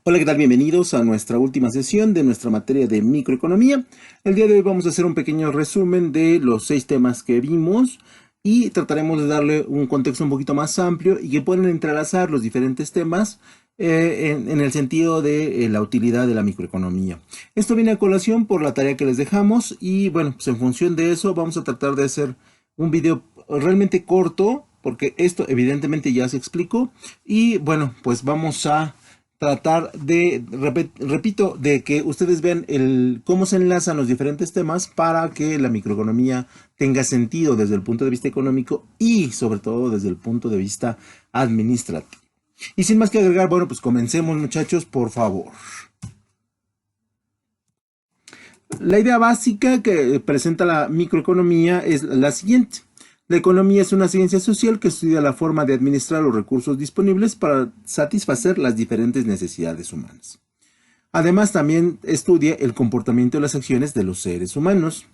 Hola, ¿qué tal? Bienvenidos a nuestra última sesión de nuestra materia de microeconomía. El día de hoy vamos a hacer un pequeño resumen de los 6 temas que vimos y trataremos de darle un contexto un poquito más amplio y que pueden entrelazar los diferentes temas en el sentido de la utilidad de la microeconomía. Esto viene a colación por la tarea que les dejamos y bueno, pues en función de eso vamos a tratar de hacer un video realmente corto porque esto evidentemente ya se explicó y bueno, pues vamos a tratar de, repito, de que ustedes vean cómo se enlazan los diferentes temas para que la microeconomía tenga sentido desde el punto de vista económico y sobre todo desde el punto de vista administrativo. Y sin más que agregar, bueno, pues comencemos, muchachos, por favor. La idea básica que presenta la microeconomía es la siguiente. La economía es una ciencia social que estudia la forma de administrar los recursos disponibles para satisfacer las diferentes necesidades humanas. Además, también estudia el comportamiento y las acciones de los seres humanos.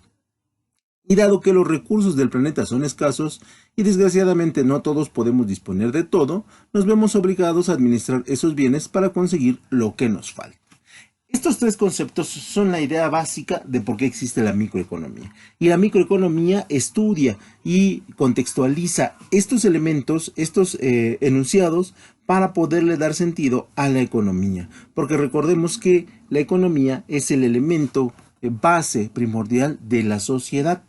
Y dado que los recursos del planeta son escasos y desgraciadamente no todos podemos disponer de todo, nos vemos obligados a administrar esos bienes para conseguir lo que nos falta. Estos 3 conceptos son la idea básica de por qué existe la microeconomía. Y la microeconomía estudia y contextualiza estos elementos, estos enunciados, para poderle dar sentido a la economía. Porque recordemos que la economía es el elemento base primordial de la sociedad.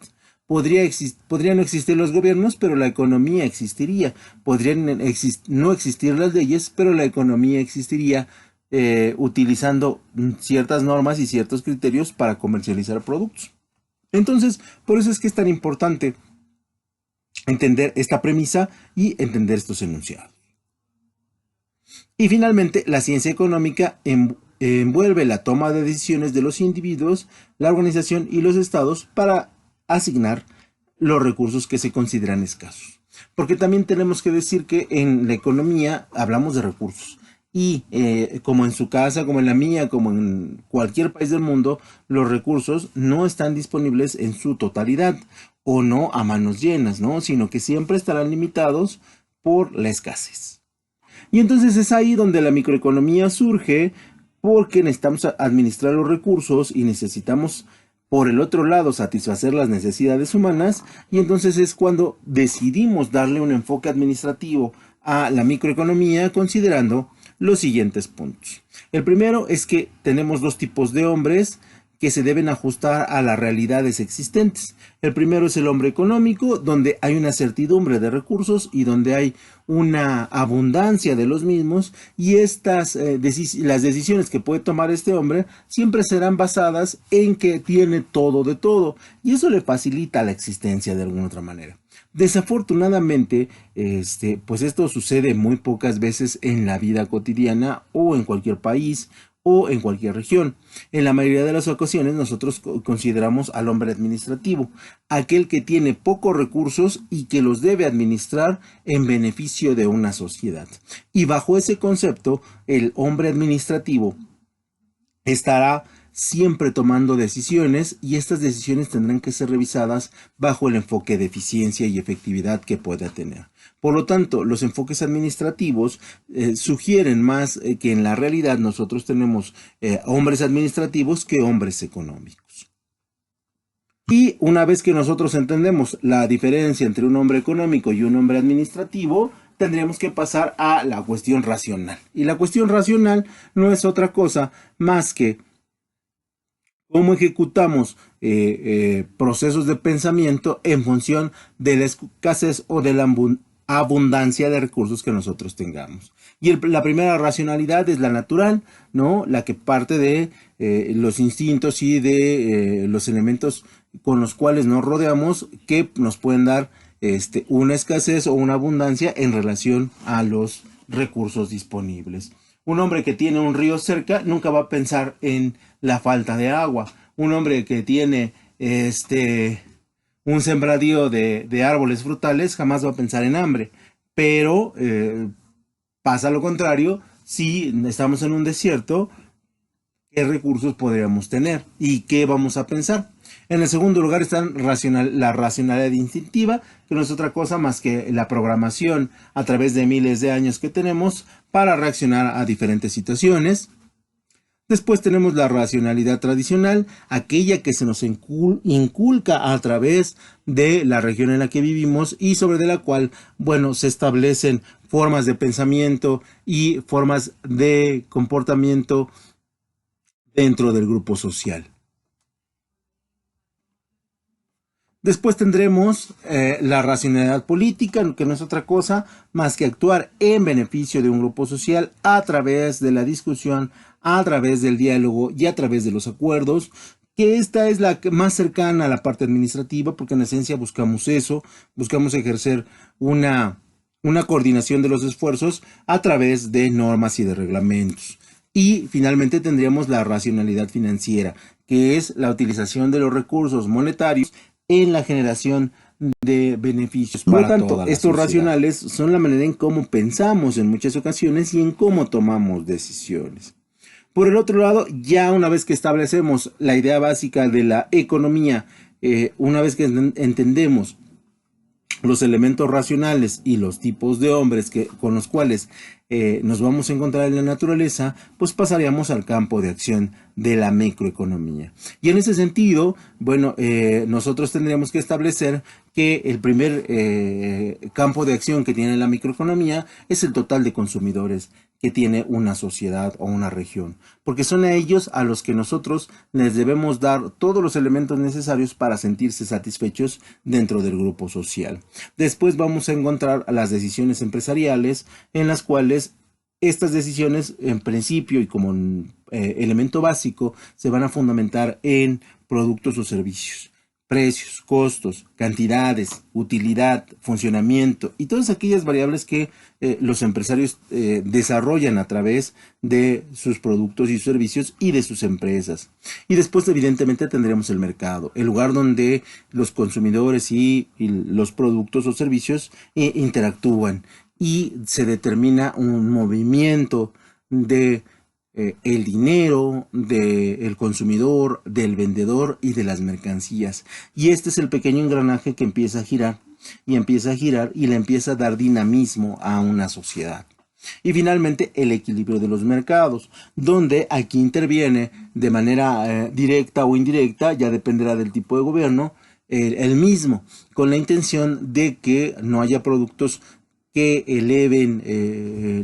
Podrían no existir los gobiernos, pero la economía existiría. Podrían no existir las leyes, pero la economía existiría utilizando ciertas normas y ciertos criterios para comercializar productos. Entonces, por eso es que es tan importante entender esta premisa y entender estos enunciados. Y finalmente, la ciencia económica envuelve la toma de decisiones de los individuos, la organización y los estados para asignar los recursos que se consideran escasos. Porque también tenemos que decir que en la economía hablamos de recursos. Y como en su casa, como en la mía, como en cualquier país del mundo, los recursos no están disponibles en su totalidad o no a manos llenas, ¿no? Sino que siempre estarán limitados por la escasez. Y entonces es ahí donde la microeconomía surge porque necesitamos administrar los recursos y necesitamos por el otro lado satisfacer las necesidades humanas y entonces es cuando decidimos darle un enfoque administrativo a la microeconomía considerando los siguientes puntos. El primero es que tenemos 2 tipos de hombres que se deben ajustar a las realidades existentes. El primero es el hombre económico, donde hay una certidumbre de recursos y donde hay una abundancia de los mismos y las decisiones que puede tomar este hombre siempre serán basadas en que tiene todo de todo y eso le facilita la existencia de alguna otra manera. Desafortunadamente, pues esto sucede muy pocas veces en la vida cotidiana o en cualquier país o en cualquier región. En la mayoría de las ocasiones nosotros consideramos al hombre administrativo, aquel que tiene pocos recursos y que los debe administrar en beneficio de una sociedad. Y bajo ese concepto, el hombre administrativo estará siempre tomando decisiones y estas decisiones tendrán que ser revisadas bajo el enfoque de eficiencia y efectividad que pueda tener. Por lo tanto, los enfoques administrativos sugieren más que en la realidad nosotros tenemos hombres administrativos que hombres económicos. Y una vez que nosotros entendemos la diferencia entre un hombre económico y un hombre administrativo, tendríamos que pasar a la cuestión racional. Y la cuestión racional no es otra cosa más que cómo ejecutamos procesos de pensamiento en función de la escasez o de la abundancia de recursos que nosotros tengamos. Y la primera racionalidad es la natural, ¿no? La que parte de los instintos y de los elementos con los cuales nos rodeamos que nos pueden dar una escasez o una abundancia en relación a los recursos disponibles. Un hombre que tiene un río cerca nunca va a pensar en la falta de agua. Un hombre que tiene un sembradío de árboles frutales jamás va a pensar en hambre. Pero pasa lo contrario, si estamos en un desierto, ¿qué recursos podríamos tener? ¿Y qué vamos a pensar? En el segundo lugar está la racionalidad instintiva, que no es otra cosa más que la programación a través de miles de años que tenemos para reaccionar a diferentes situaciones. Después tenemos la racionalidad tradicional, aquella que se nos inculca a través de la región en la que vivimos y sobre de la cual, bueno, se establecen formas de pensamiento y formas de comportamiento dentro del grupo social. Después tendremos la racionalidad política, que no es otra cosa más que actuar en beneficio de un grupo social a través de la discusión, a través del diálogo y a través de los acuerdos, que esta es la más cercana a la parte administrativa, porque en esencia buscamos eso, buscamos ejercer una coordinación de los esfuerzos a través de normas y de reglamentos. Y finalmente tendríamos la racionalidad financiera, que es la utilización de los recursos monetarios en la generación de beneficios para toda la sociedad. Por lo tanto, estos racionales son la manera en cómo pensamos en muchas ocasiones y en cómo tomamos decisiones. Por el otro lado, ya una vez que establecemos la idea básica de la economía, una vez que entendemos los elementos racionales y los tipos de hombres con los cuales nos vamos a encontrar en la naturaleza, pues pasaríamos al campo de acción de la microeconomía. Y en ese sentido, bueno, nosotros tendríamos que establecer que el primer campo de acción que tiene la microeconomía es el total de consumidores que tiene una sociedad o una región, porque son a ellos a los que nosotros les debemos dar todos los elementos necesarios para sentirse satisfechos dentro del grupo social. Después vamos a encontrar las decisiones empresariales, en las cuales estas decisiones en principio y como elemento básico se van a fundamentar en productos o servicios. Precios, costos, cantidades, utilidad, funcionamiento y todas aquellas variables que los empresarios desarrollan a través de sus productos y servicios y de sus empresas. Y después evidentemente tendremos el mercado, el lugar donde los consumidores y los productos o servicios interactúan y se determina un movimiento de el dinero del consumidor, del vendedor y de las mercancías. Y este es el pequeño engranaje que empieza a girar y empieza a girar y le empieza a dar dinamismo a una sociedad. Y finalmente el equilibrio de los mercados, donde aquí interviene de manera directa o indirecta, ya dependerá del tipo de gobierno, el mismo, con la intención de que no haya productos que eleven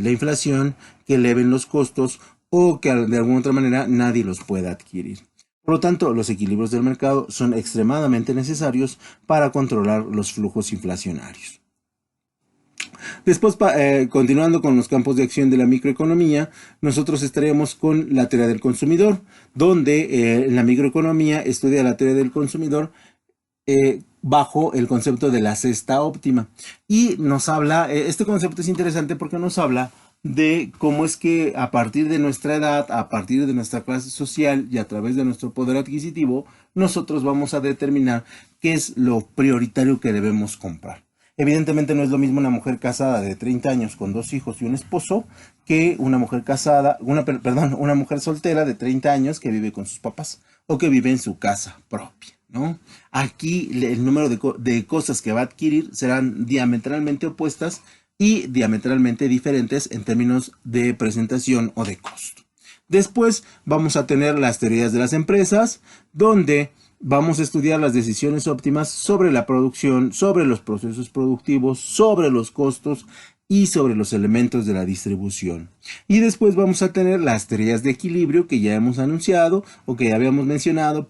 la inflación, que eleven los costos o que de alguna otra manera nadie los pueda adquirir. Por lo tanto, los equilibrios del mercado son extremadamente necesarios para controlar los flujos inflacionarios. Después, continuando con los campos de acción de la microeconomía, nosotros estaremos con la teoría del consumidor, donde la microeconomía estudia la teoría del consumidor bajo el concepto de la cesta óptima. Y nos habla, este concepto es interesante porque nos habla de cómo es que a partir de nuestra edad, a partir de nuestra clase social y a través de nuestro poder adquisitivo, nosotros vamos a determinar qué es lo prioritario que debemos comprar. Evidentemente no es lo mismo una mujer casada de 30 años con 2 hijos y un esposo que una mujer casada, una mujer soltera de 30 años que vive con sus papás o que vive en su casa propia, ¿no? Aquí el número de cosas que va a adquirir serán diametralmente opuestas y diametralmente diferentes en términos de presentación o de costo. Después vamos a tener las teorías de las empresas, donde vamos a estudiar las decisiones óptimas sobre la producción, sobre los procesos productivos, sobre los costos y sobre los elementos de la distribución. Y después vamos a tener las teorías de equilibrio que ya hemos anunciado o que ya habíamos mencionado,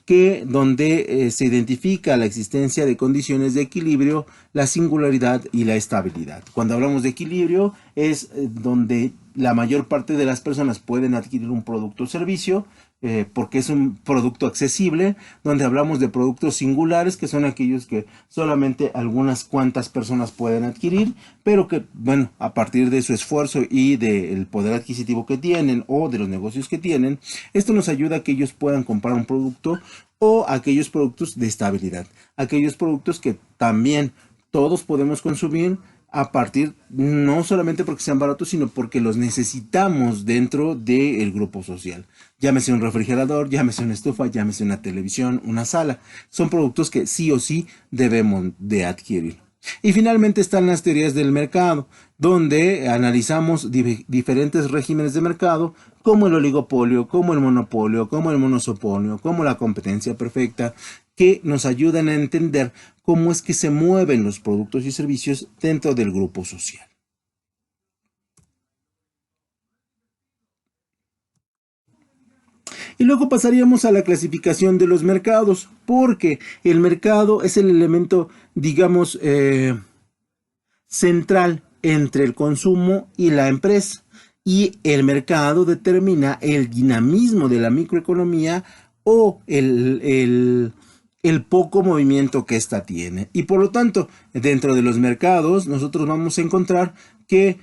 que donde se identifica la existencia de condiciones de equilibrio, la singularidad y la estabilidad. Cuando hablamos de equilibrio es donde la mayor parte de las personas pueden adquirir un producto o servicio, porque es un producto accesible, donde hablamos de productos singulares, que son aquellos que solamente algunas cuantas personas pueden adquirir, pero que, bueno, a partir de su esfuerzo y del poder adquisitivo que tienen o de los negocios que tienen, esto nos ayuda a que ellos puedan comprar un producto o aquellos productos de estabilidad, aquellos productos que también todos podemos consumir a partir, no solamente porque sean baratos, sino porque los necesitamos dentro del grupo social. Llámese un refrigerador, llámese una estufa, llámese una televisión, una sala. Son productos que sí o sí debemos de adquirir. Y finalmente están las teorías del mercado, donde analizamos diferentes regímenes de mercado, como el oligopolio, como el monopolio, como el monosopolio, como la competencia perfecta, que nos ayudan a entender cómo es que se mueven los productos y servicios dentro del grupo social. Y luego pasaríamos a la clasificación de los mercados, porque el mercado es el elemento, digamos, central entre el consumo y la empresa. Y el mercado determina el dinamismo de la microeconomía o el poco movimiento que ésta tiene. Y por lo tanto, dentro de los mercados, nosotros vamos a encontrar que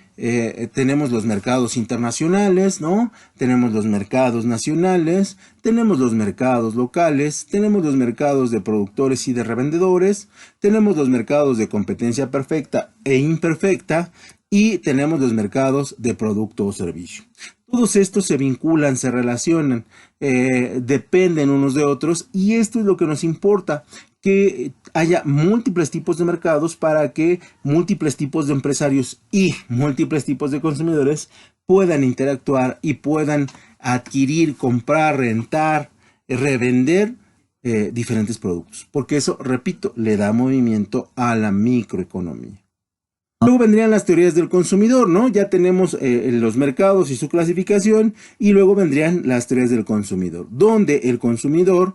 tenemos los mercados internacionales, ¿no? Tenemos los mercados nacionales, tenemos los mercados locales, tenemos los mercados de productores y de revendedores, tenemos los mercados de competencia perfecta e imperfecta y tenemos los mercados de producto o servicio. Todos estos se vinculan, se relacionan, dependen unos de otros y esto es lo que nos importa, que haya múltiples tipos de mercados para que múltiples tipos de empresarios y múltiples tipos de consumidores puedan interactuar y puedan adquirir, comprar, rentar, revender diferentes productos. Porque eso, repito, le da movimiento a la microeconomía. Luego vendrían las teorías del consumidor, ¿no? Ya tenemos los mercados y su clasificación y luego vendrían las teorías del consumidor, donde el consumidor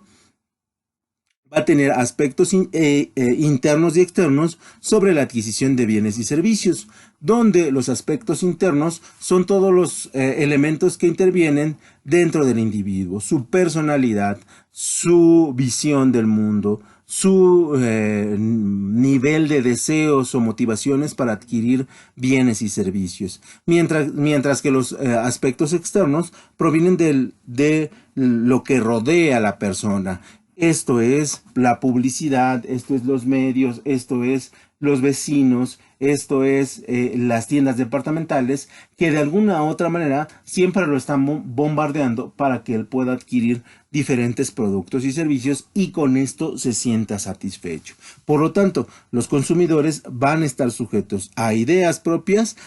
va a tener aspectos internos y externos sobre la adquisición de bienes y servicios, donde los aspectos internos son todos los elementos que intervienen dentro del individuo, su personalidad, su visión del mundo, su nivel de deseos o motivaciones para adquirir bienes y servicios, mientras que los aspectos externos provienen de lo que rodea a la persona. Esto es la publicidad, esto es los medios, esto es los vecinos, esto es las tiendas departamentales que de alguna u otra manera siempre lo están bombardeando para que él pueda adquirir diferentes productos y servicios y con esto se sienta satisfecho. Por lo tanto, los consumidores van a estar sujetos a ideas propias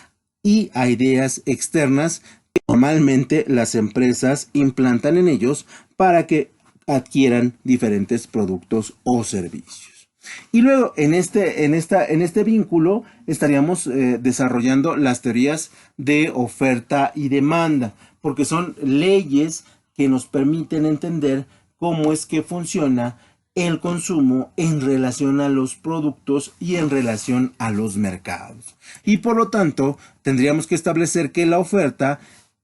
y a ideas externas que normalmente las empresas implantan en ellos para que adquieran diferentes productos o servicios. Y luego en este vínculo estaríamos desarrollando las teorías de oferta y demanda, porque son leyes que nos permiten entender cómo es que funciona el consumo en relación a los productos y en relación a los mercados. Y por lo tanto, tendríamos que establecer que la oferta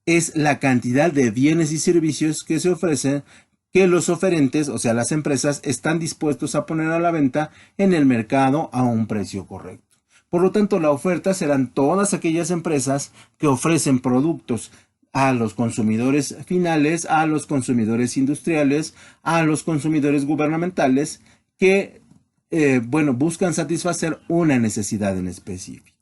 es la cantidad de bienes y servicios que se ofrecen que los oferentes, o sea, las empresas, están dispuestos a poner a la venta en el mercado a un precio correcto. Por lo tanto, la oferta serán todas aquellas empresas que ofrecen productos a los consumidores finales, a los consumidores industriales, a los consumidores gubernamentales que, buscan satisfacer una necesidad en específico.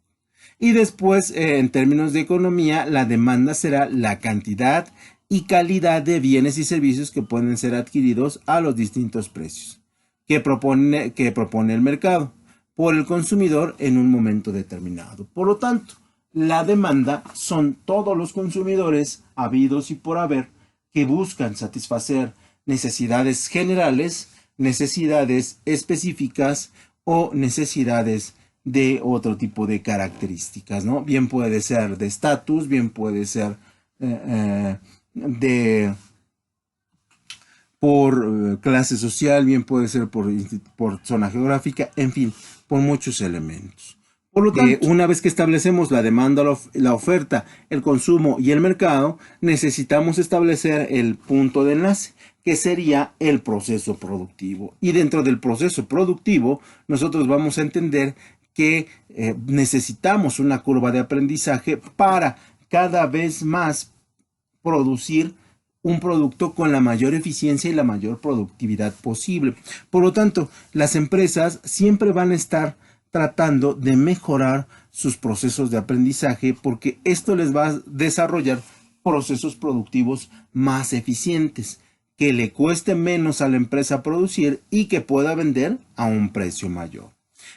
Y después, en términos de economía, la demanda será la cantidad y calidad de bienes y servicios que pueden ser adquiridos a los distintos precios que propone el mercado por el consumidor en un momento determinado. Por lo tanto, la demanda son todos los consumidores habidos y por haber que buscan satisfacer necesidades generales, necesidades específicas o necesidades de otro tipo de características, ¿no? Bien puede ser de estatus, bien puede ser por clase social, bien puede ser por zona geográfica, en fin, por muchos elementos. Por lo tanto, una vez que establecemos la demanda, la oferta, el consumo y el mercado, necesitamos establecer el punto de enlace, que sería el proceso productivo. Y dentro del proceso productivo, nosotros vamos a entender que necesitamos una curva de aprendizaje para cada vez más producir un producto con la mayor eficiencia y la mayor productividad posible. Por lo tanto, las empresas siempre van a estar tratando de mejorar sus procesos de aprendizaje porque esto les va a desarrollar procesos productivos más eficientes, que le cueste menos a la empresa producir y que pueda vender a un precio mayor.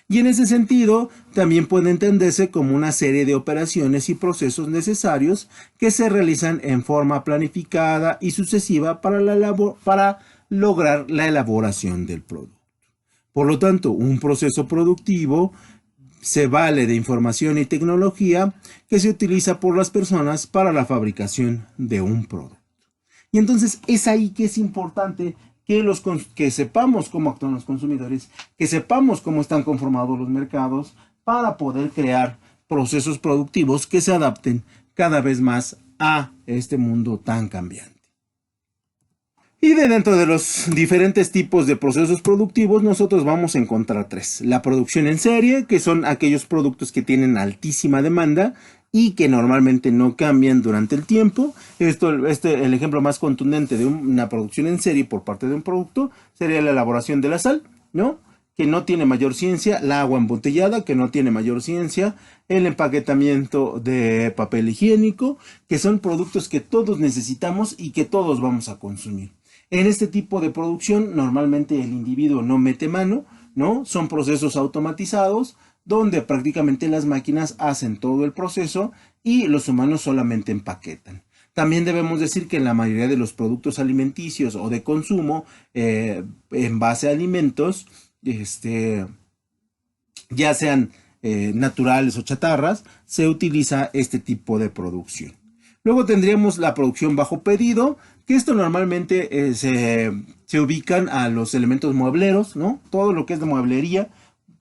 Y en ese sentido, también puede entenderse como una serie de operaciones y procesos necesarios que se realizan en forma planificada y sucesiva para lograr la elaboración del producto. Por lo tanto, un proceso productivo se vale de información y tecnología que se utiliza por las personas para la fabricación de un producto. Y entonces es ahí que es importante que sepamos cómo actúan los consumidores, que sepamos cómo están conformados los mercados para poder crear procesos productivos que se adapten cada vez más a este mundo tan cambiante. Y dentro de los diferentes tipos de procesos productivos, nosotros vamos a encontrar tres. La producción en serie, que son aquellos productos que tienen altísima demanda y que normalmente no cambian durante el tiempo. El ejemplo más contundente de una producción en serie por parte de un producto sería la elaboración de la sal, ¿no? Que no tiene mayor ciencia, la agua embotellada, que no tiene mayor ciencia, el empaquetamiento de papel higiénico, que son productos que todos necesitamos y que todos vamos a consumir. En este tipo de producción, normalmente el individuo no mete mano, ¿no? Son procesos automatizados, donde prácticamente las máquinas hacen todo el proceso y los humanos solamente empaquetan. También debemos decir que en la mayoría de los productos alimenticios o de consumo en base a alimentos, ya sean naturales o chatarras, se utiliza este tipo de producción. Luego tendríamos la producción bajo pedido, que esto normalmente se ubican a los elementos muebleros, ¿no? Todo lo que es de mueblería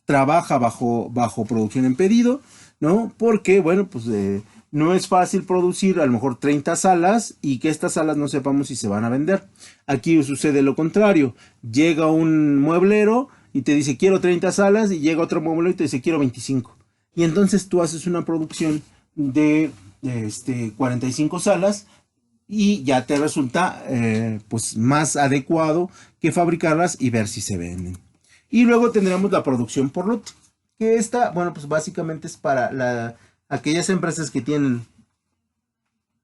trabaja bajo producción en pedido, ¿no? Porque, bueno, pues no es fácil producir a lo mejor 30 salas y que estas salas no sepamos si se van a vender. Aquí sucede lo contrario. Llega un mueblero y te dice quiero 30 salas y llega otro mueblero y te dice quiero 25. Y entonces tú haces una producción de 45 salas y ya te resulta pues más adecuado que fabricarlas y ver si se venden. Y luego tendremos la producción por lote, que esta, bueno, pues básicamente es para aquellas empresas que tienen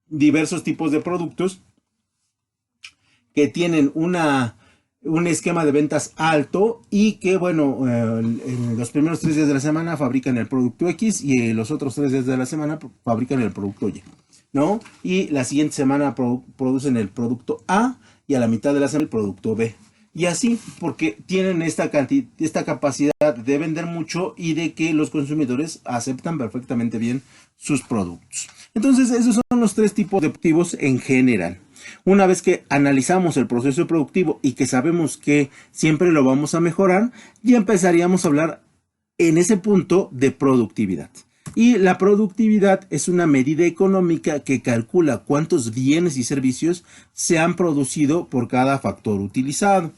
diversos tipos de productos, que tienen un esquema de ventas alto y que, bueno, en los primeros 3 días de la semana fabrican el producto X y los otros 3 días de la semana fabrican el producto Y, ¿no? Y la siguiente semana producen el producto A y a la mitad de la semana el producto B. Y así, porque tienen esta capacidad de vender mucho y de que los consumidores aceptan perfectamente bien sus productos. Entonces, esos son los 3 tipos de productivos en general. Una vez que analizamos el proceso productivo y que sabemos que siempre lo vamos a mejorar, ya empezaríamos a hablar en ese punto de productividad. Y la productividad es una medida económica que calcula cuántos bienes y servicios se han producido por cada factor utilizado.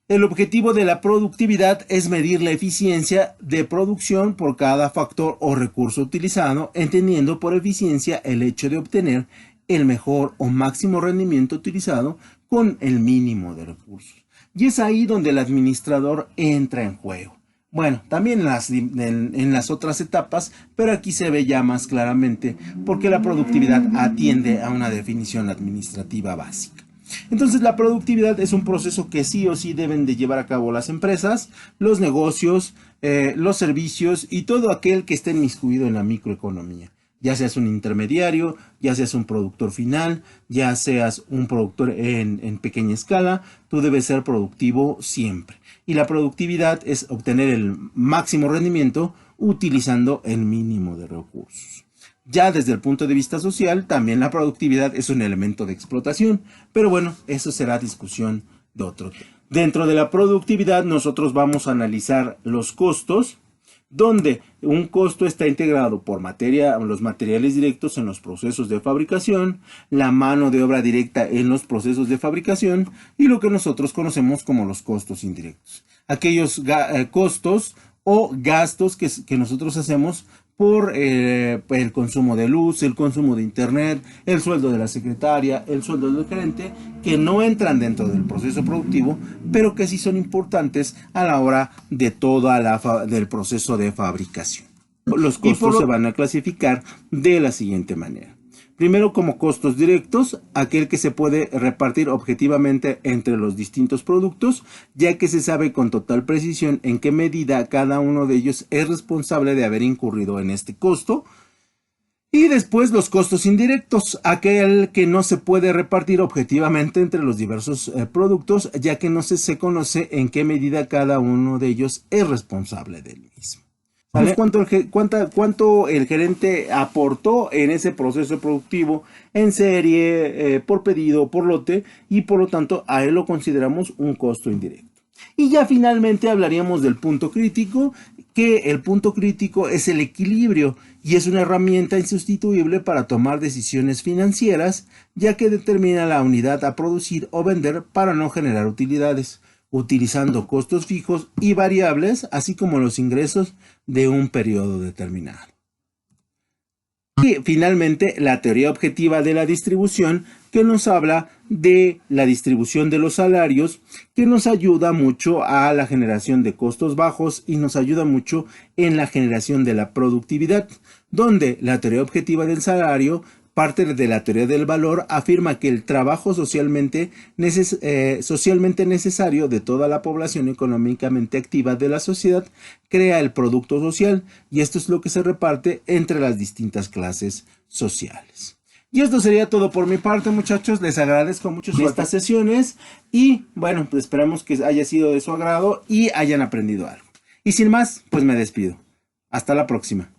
El objetivo de la productividad es medir la eficiencia de producción por cada factor o recurso utilizado, entendiendo por eficiencia el hecho de obtener el mejor o máximo rendimiento utilizado con el mínimo de recursos. Y es ahí donde el administrador entra en juego. Bueno, también en las otras etapas, pero aquí se ve ya más claramente porque la productividad atiende a una definición administrativa básica. Entonces la productividad es un proceso que sí o sí deben de llevar a cabo las empresas, los negocios, los servicios y todo aquel que esté inmiscuido en la microeconomía. Ya seas un intermediario, ya seas un productor final, ya seas un productor en pequeña escala, tú debes ser productivo siempre. Y la productividad es obtener el máximo rendimiento utilizando el mínimo de recursos. Ya desde el punto de vista social, también la productividad es un elemento de explotación, pero bueno, eso será discusión de otro tema. Dentro de la productividad nosotros vamos a analizar los costos, donde un costo está integrado por los materiales directos en los procesos de fabricación, la mano de obra directa en los procesos de fabricación y lo que nosotros conocemos como los costos indirectos. Aquellos costos o gastos que nosotros hacemos por el consumo de luz, el consumo de internet, el sueldo de la secretaria, el sueldo del gerente, que no entran dentro del proceso productivo, pero que sí son importantes a la hora de del proceso de fabricación. Los costos se van a clasificar de la siguiente manera. Primero, como costos directos, aquel que se puede repartir objetivamente entre los distintos productos, ya que se sabe con total precisión en qué medida cada uno de ellos es responsable de haber incurrido en este costo. Y después los costos indirectos, aquel que no se puede repartir objetivamente entre los diversos productos, ya que no se conoce en qué medida cada uno de ellos es responsable del mismo. ¿Sabes cuánto el gerente aportó en ese proceso productivo en serie, por pedido, por lote, y por lo tanto a él lo consideramos un costo indirecto? Y ya finalmente hablaríamos del punto crítico, que el punto crítico es el equilibrio y es una herramienta insustituible para tomar decisiones financieras, ya que determina la unidad a producir o vender para no generar utilidades, utilizando costos fijos y variables, así como los ingresos de un periodo determinado. Y finalmente, la teoría objetiva de la distribución, que nos habla de la distribución de los salarios, que nos ayuda mucho a la generación de costos bajos y nos ayuda mucho en la generación de la productividad, donde la teoría objetiva del salario parte de la teoría del valor, afirma que el trabajo socialmente necesario de toda la población económicamente activa de la sociedad crea el producto social, y esto es lo que se reparte entre las distintas clases sociales. Y esto sería todo por mi parte, muchachos. Les agradezco mucho estas sesiones y bueno, pues esperamos que haya sido de su agrado y hayan aprendido algo. Y sin más, pues me despido. Hasta la próxima.